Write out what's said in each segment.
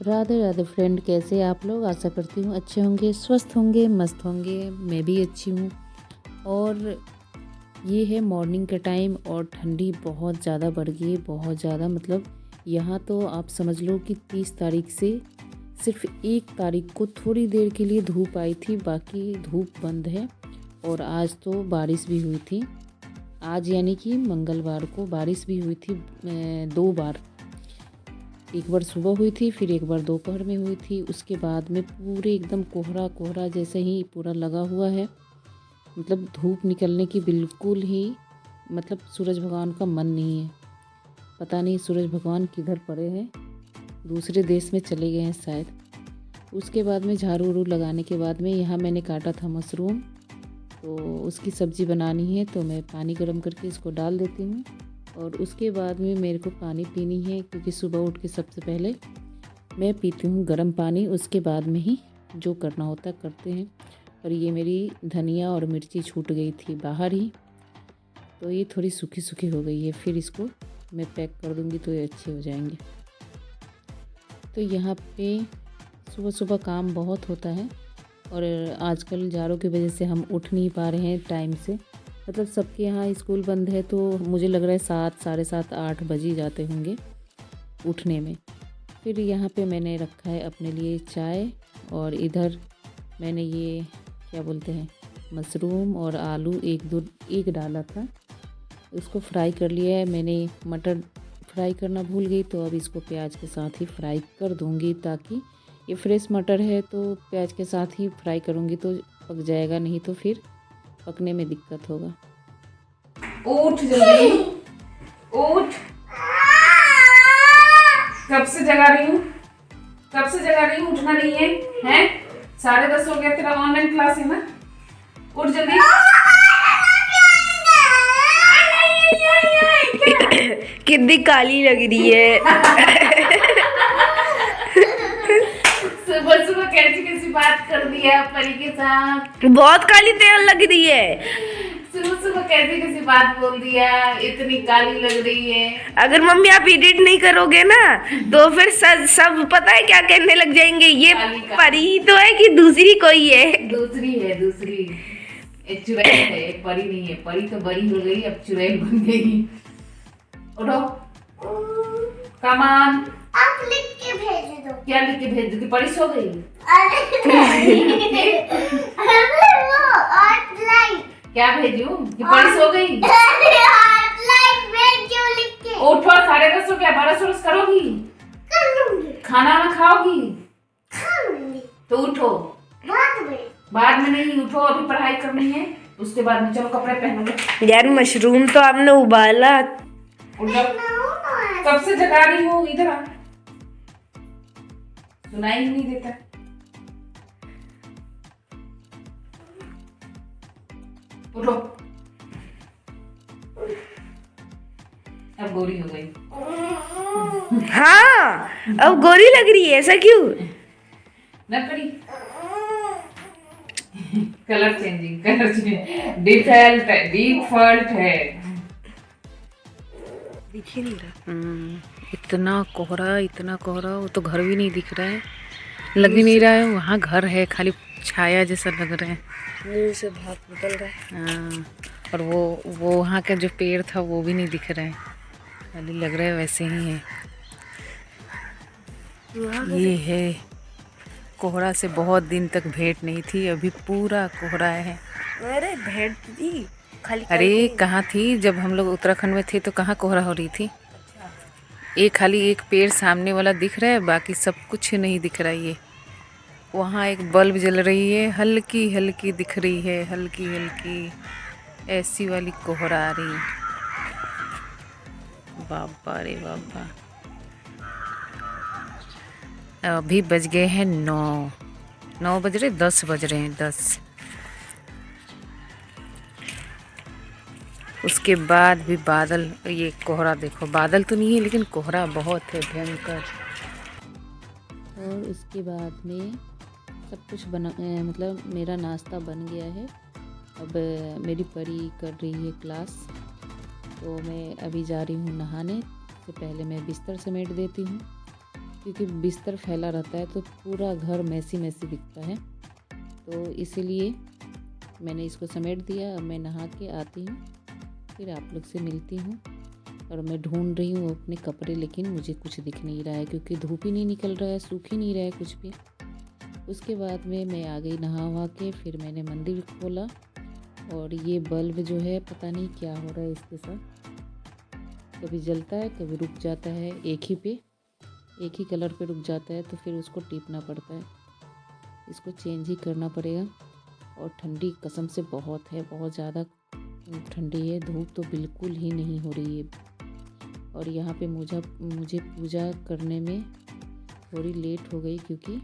Radhe Radhe friend, कैसे आप लोग? आशा करती हूँ अच्छे होंगे, स्वस्थ होंगे, मस्त होंगे। मैं भी अच्छी हूँ। और ये है मॉर्निंग का टाइम और ठंडी बहुत ज़्यादा बढ़ गई है, बहुत ज़्यादा। मतलब यहाँ तो आप समझ लो कि 30 तारीख से सिर्फ 1 तारीख को थोड़ी देर के लिए धूप आई थी, बाकी धूप बंद है। और आज तो बारिश भी हुई थी। आज यानी कि मंगलवार को बारिश भी हुई थी 2 बार। एक बार सुबह हुई थी, फिर एक बार दोपहर में हुई थी। उसके बाद में पूरे एकदम कोहरा कोहरा जैसे ही पूरा लगा हुआ है। मतलब धूप निकलने की बिल्कुल ही मतलब सूरज भगवान का मन नहीं है। पता नहीं सूरज भगवान किधर पड़े हैं, दूसरे देश में चले गए हैं शायद। उसके बाद में झाड़ू उड़ू लगाने के बाद में यहाँ मैंने काटा था मशरूम, तो उसकी सब्ज़ी बनानी है। तो मैं पानी गर्म करके इसको डाल देती हूँ। और उसके बाद में मेरे को पानी पीनी है, क्योंकि सुबह उठ के सबसे पहले मैं पीती हूँ गर्म पानी। उसके बाद में ही जो करना होता है करते हैं। और ये मेरी धनिया और मिर्ची छूट गई थी बाहर ही, तो ये थोड़ी सूखी सूखी हो गई है। फिर इसको मैं पैक कर दूँगी तो ये अच्छे हो जाएंगे। तो यहाँ पे सुबह सुबह काम बहुत होता है। और आजकल जाड़ों की वजह से हम उठ नहीं पा रहे हैं टाइम से। मतलब सबके यहाँ स्कूल बंद है, तो मुझे लग रहा है 7, साढ़े 7, 8 बज ही जाते होंगे उठने में। फिर यहाँ पे मैंने रखा है अपने लिए चाय, और इधर मैंने ये क्या बोलते हैं मशरूम और आलू एक डाला था, इसको फ्राई कर लिया है मैंने। मटर फ्राई करना भूल गई, तो अब इसको प्याज के साथ ही फ्राई कर दूँगी, ताकि ये फ्रेश मटर है तो प्याज के साथ ही फ्राई करूँगी तो पक जाएगा, नहीं तो फिर पकने में दिक्कत होगा। उठ जल्दी उठ। कब से जगा रही हूँ, कब से जगा रही हूँ, उठना नहीं है? हैं 10:30 हो गया, तेरा ऑनलाइन क्लास है ना, उठ जल्दी। कितनी काली लग रही है। सुबह सुबह कैसी कैसी बात कर दी है परी के साथ। बहुत काली तेल लग रही है। सुबह सुबह कैसी कैसी बात बोल दिया, इतनी काली लग रही है। अगर मम्मी आप एडिट नहीं करोगे ना तो फिर सब पता है क्या कहने लग जाएंगे, ये परी तो है कि दूसरी कोई है। दूसरी है, दूसरी एक चुड़ैल है, एक परी नहीं है। परी तो बड़ी हो गई, अब चुड़ैल बन गई। उठो, कमान। आप लिख के भेज दो। क्या लिख के भेज दूँ? परी सो गई? अरे वो आउटलाइन। क्या भेजूं कि परी सो गई? आउटलाइन भेजो लिख के। उठो, 10:30 हो गया, ब्रश व्रश करोगी? कर लूंगी। खाना ना खाओगी? खा लूंगी। तो उठो। बाद में नहीं, उठो, अभी पढ़ाई करनी है। उसके बाद में चलो कपड़े पहनो लो। यार मशरूम तो आपने उबाला। उठ जाओ। कब से जगा रही हूँ, इधर आ। सुनाई ही नहीं देता। उठो। अब गोरी हो गई। हाँ अब गोरी लग रही है, ऐसा क्यों? ना करी colour changing, colour changing, default है। दिख ही नहीं रहा। इतना कोहरा, वो तो घर भी नहीं दिख रहा है, लग ही नहीं रहा है वहाँ घर है, खाली छाया जैसा लग रहा है। मुंह से भाप निकल रहा है। हाँ, और वो वहाँ का जो पेड़ था वो भी नहीं दिख रहा है, खाली लग रहा है वैसे ही है। ये है कोहरा से बहुत दिन तक भेंट नहीं थी, अभी पूरा कोहरा है। अरे भेंट थी खाली। अरे कहाँ थी, जब हम लोग उत्तराखंड में थे तो कहाँ कोहरा हो रही थी। एक खाली एक पेड़ सामने वाला दिख रहा है, बाकी सब कुछ नहीं दिख रहा है। ये वहाँ एक बल्ब जल रही है, हल्की हल्की दिख रही है, हल्की हल्की ऐसी वाली कोहरा आ रही है। बाबा रे बाबा। अभी बज गए हैं 9 बज रहे, 10 बज रहे हैं, 10। उसके बाद भी बादल, ये कोहरा देखो, बादल तो नहीं है लेकिन कोहरा बहुत है भयंकर। और उसके बाद में सब कुछ मतलब मेरा नाश्ता बन गया है। अब मेरी परी कर रही है क्लास, तो मैं अभी जा रही हूँ नहाने। से पहले मैं बिस्तर समेट देती हूँ। क्योंकि बिस्तर फैला रहता है तो पूरा घर मैसी मैसी दिखता है। तो इसीलिए मैंने इसको समेट दिया। अब मैं नहा के आती हूँ, फिर आप लोग से मिलती हूँ। और मैं ढूंढ रही हूँ अपने कपड़े, लेकिन मुझे कुछ दिख नहीं रहा है क्योंकि धूप ही नहीं निकल रहा है, सूख ही नहीं रहा है कुछ भी। उसके बाद में मैं आ गई नहा वहा के, फिर मैंने मंदिर खोला। और ये बल्ब जो है पता नहीं क्या हो रहा है इसके साथ, कभी जलता है कभी रुक जाता है, एक ही कलर पे रुक जाता है, तो फिर उसको टीपना पड़ता है, इसको चेंज ही करना पड़ेगा। और ठंडी कसम से बहुत है, बहुत ज़्यादा ठंडी है, धूप तो बिल्कुल ही नहीं हो रही है। और यहाँ पे मुझे पूजा करने में थोड़ी लेट हो गई, क्योंकि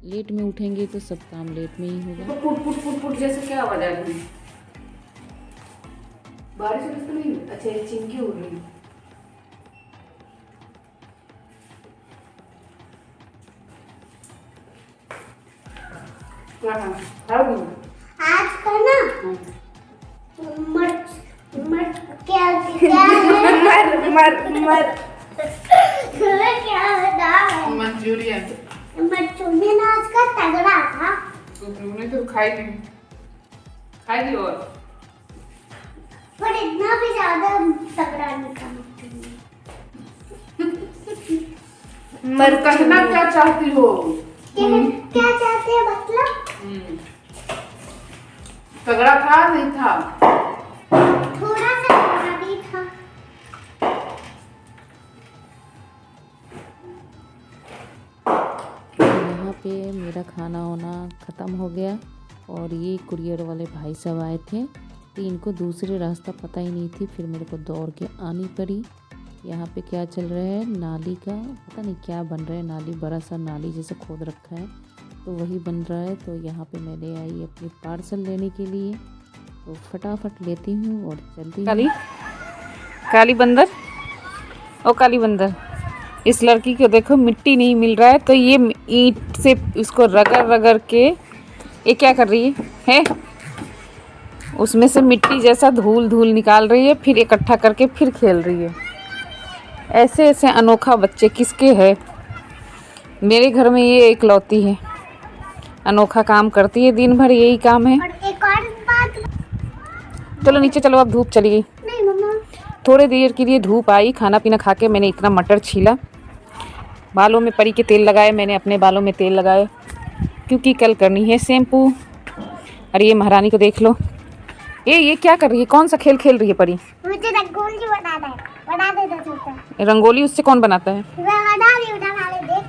लेट में उठेंगे तो सब काम लेट में ही होगा। तो पुट पुट पुट पुट जैसे क्या आवाज आ रही है? बारिश वारिश तो नहीं? अच्छा ये चिंकी उड़ रही है। क्या खाओगी? आज का ना मर्च मर्च क्या क्या है? मर क्या है? मंचूरियन। मंचूरियन आज का तगड़ा था। तूने तो खाएगी और पर इतना भी ज्यादा तगड़ा नहीं था मंचूरियन। मर कहना क्या चाहती हो? क्या चाहते हैं मतलब? तगड़ा था नहीं था? थोड़ा सा तगड़ा भी था। यहाँ पे मेरा खाना वाना ख़त्म हो गया। और ये कुरियर वाले भाई साहब आए थे, तो इनको दूसरे रास्ता पता ही नहीं थी, फिर मेरे को दौड़ के आनी पड़ी। यहाँ पे क्या चल रहा है, नाली का पता नहीं क्या बन रहा है, नाली बड़ा सा नाली जैसे खोद रखा है तो वही बन रहा है। तो यहाँ पे मैंने आई अपनी पार्सल लेने के लिए, तो फटाफट लेती हूँ और चलती हूँ। काली बंदर, ओ काली बंदर, इस लड़की को देखो मिट्टी नहीं मिल रहा है, तो ये ईंट से उसको रगड़ रगड़ के ये क्या कर रही है? उसमें से मिट्टी जैसा धूल धूल निकाल रही है, फिर इकट्ठा करके फिर खेल रही है। ऐसे ऐसे अनोखा बच्चे किसके है? मेरे घर में ये इकलौती है, अनोखा काम करती है, दिन भर यही काम है। और एक और बात। चलो नीचे चलो, अब धूप चली गई। नहीं मम्मा, थोड़े देर के लिए धूप आई, खाना पीना खा के मैंने इतना मटर छीला, बालों में परी के तेल लगाए, मैंने अपने बालों में तेल लगाए क्योंकि कल करनी है शैम्पू। अरे ये महारानी को देख लो, ये क्या कर रही है? कौन सा खेल खेल रही है परी? मुझे रंगोली बनाना है, बना दे दो छोटा। रंगोली उससे कौन बनाता है? बना ले देख।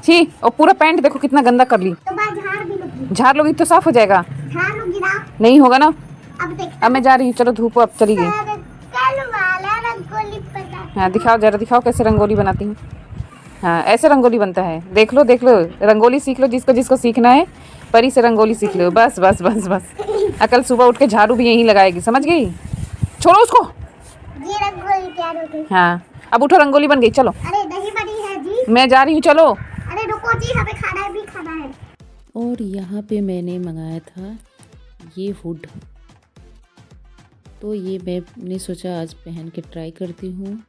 छी, और पूरा पैंट देखो कितना गंदा कर ली। तो बाद झाड़ भी लूंगी। झाड़ लोगी तो साफ हो जाएगा। झाड़ लूंगी ना। नहीं होगा ना। अब देख। अब मैं जा रही हूँ, चलो धूप अब चली गई। कल वाला रंगोली बना। हाँ दिखाओ जरा, दिखाओ कैसे रंगोली बनाती हूँ। हाँ ऐसे रंगोली बनता है, देख लो रंगोली सीख लो, जिसको जिसको सीखना है परी से रंगोली सीख लो। बस बस बस बस, अकल सुबह उठ के झाड़ू भी यहीं लगाएगी, समझ गई? छोड़ो उसको। ये रंगोली तैयार हो गई। हाँ अब उठो, रंगोली बन गई, चलो। अरे दही बनी है जी। मैं जा रही हूँ, चलो। अरे रुको जी, हमें खाना भी खाना है। और यहाँ पे मैंने मंगाया था ये हुड, तो ये मैंने सोचा आज पहन के ट्राई करती हूँ।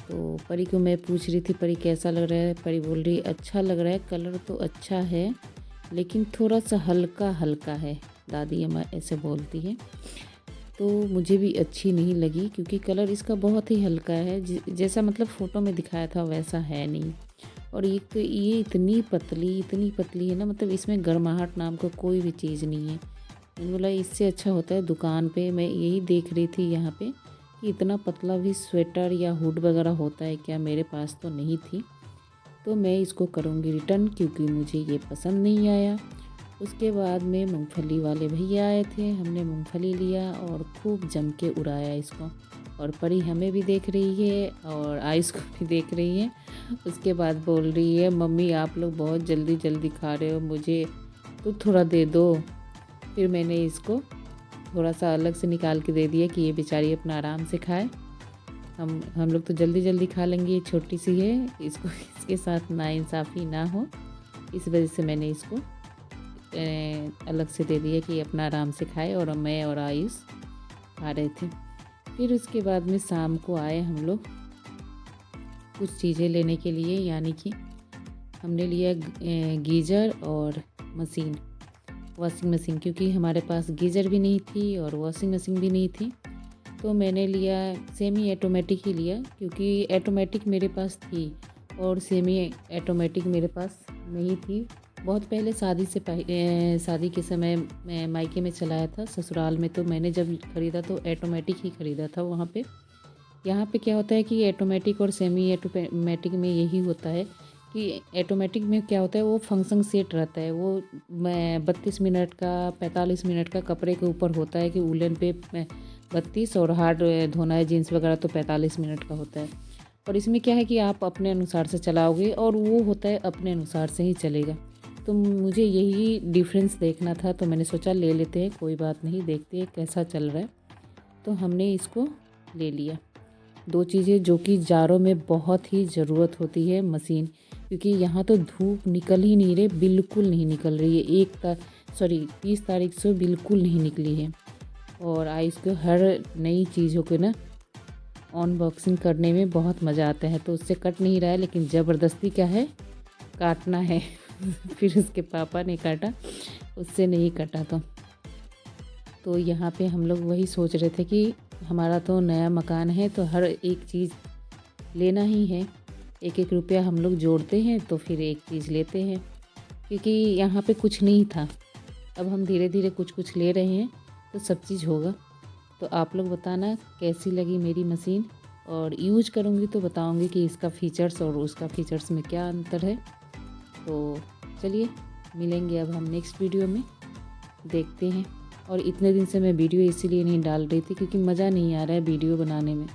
तो परी को मैं पूछ रही थी परी कैसा लग रहा है, परी बोल रही अच्छा लग रहा है, कलर तो अच्छा है लेकिन थोड़ा सा हल्का हल्का है, दादी अम्मा ऐसे बोलती है। तो मुझे भी अच्छी नहीं लगी क्योंकि कलर इसका बहुत ही हल्का है, जैसा मतलब फ़ोटो में दिखाया था वैसा है नहीं। और ये इतनी पतली है ना, मतलब इसमें गर्माहट नाम का कोई भी चीज़ नहीं है। मैंने बोला इससे अच्छा होता है दुकान पे, मैं यही देख रही थी यहाँ पे कि इतना पतला भी स्वेटर या हुड वगैरह होता है क्या, मेरे पास तो नहीं थी। तो मैं इसको करूँगी रिटर्न क्योंकि मुझे ये पसंद नहीं आया। उसके बाद में मूंगफली वाले भैया आए थे, हमने मूंगफली लिया और खूब जम के उड़ाया इसको। और परी हमें भी देख रही है और आयुष को भी देख रही है। उसके बाद बोल रही है मम्मी आप लोग बहुत जल्दी जल्दी खा रहे हो, मुझे तो थोड़ा दे दो। फिर मैंने इसको थोड़ा सा अलग से निकाल के दे दिया कि ये बेचारी अपना आराम से खाए, हम लोग तो जल्दी जल्दी खा लेंगे, ये छोटी सी है, इसको इसके साथ नाइंसाफ़ी ना हो, इस वजह से मैंने इसको अलग से दे दिया कि अपना आराम से खाए। और मैं और आयुष खा रहे थे। फिर उसके बाद में शाम को आए हम लोग, कुछ चीज़ें लेने के लिए, यानी कि हमने लिया गीज़र और मशीन, वॉशिंग मशीन, क्योंकि हमारे पास गीज़र भी नहीं थी और वॉशिंग मशीन भी नहीं थी। तो मैंने लिया सेमी ऑटोमेटिक ही लिया, क्योंकि ऑटोमेटिक मेरे पास थी और सेमी ऑटोमेटिक मेरे पास नहीं थी। बहुत पहले शादी के समय मैं मायके में चलाया था, ससुराल में तो मैंने जब ख़रीदा तो ऑटोमेटिक ही ख़रीदा था वहाँ पे। यहाँ पे क्या होता है कि ऑटोमेटिक और सेमी ऑटोमेटिक में यही होता है कि ऑटोमेटिक में क्या होता है, वो फंक्शन सेट रहता है। वो 32 मिनट का 45 मिनट का कपड़े के ऊपर होता है कि उलन पे 32 और हार्ड धोना है जीन्स वगैरह तो 45 मिनट का होता है। और इसमें क्या है कि आप अपने अनुसार से चलाओगे और वो होता है अपने अनुसार से ही चलेगा। तो मुझे यही डिफरेंस देखना था, तो मैंने सोचा ले लेते हैं, कोई बात नहीं, देखते हैं कैसा चल रहा है। तो हमने इसको ले लिया। 2 चीज़ें जो कि जाड़ों में बहुत ही ज़रूरत होती है, मशीन, क्योंकि यहाँ तो धूप निकल ही नहीं रही, बिल्कुल नहीं निकल रही है। 30 तारीख से बिल्कुल नहीं निकली है। और आइस को हर नई चीज़ों को ना अनबॉक्सिंग करने में बहुत मज़ा आता है। तो उससे कट नहीं रहा है, लेकिन ज़बरदस्ती क्या है, काटना है। फिर उसके पापा ने काटा, उससे नहीं कटा। तो यहाँ पे हम लोग वही सोच रहे थे कि हमारा तो नया मकान है तो हर एक चीज़ लेना ही है, एक एक रुपया हम लोग जोड़ते हैं तो फिर एक चीज़ लेते हैं, क्योंकि यहाँ पे कुछ नहीं था। अब हम धीरे धीरे कुछ कुछ ले रहे हैं तो सब चीज़ होगा। तो आप लोग बताना कैसी लगी मेरी मशीन, और यूज करूँगी तो बताऊँगी कि इसका फ़ीचर्स और उसका फ़ीचर्स में क्या अंतर है। तो चलिए मिलेंगे अब हम नेक्स्ट वीडियो में, देखते हैं। और इतने दिन से मैं वीडियो इसीलिए नहीं डाल रही थी क्योंकि मज़ा नहीं आ रहा है वीडियो बनाने में।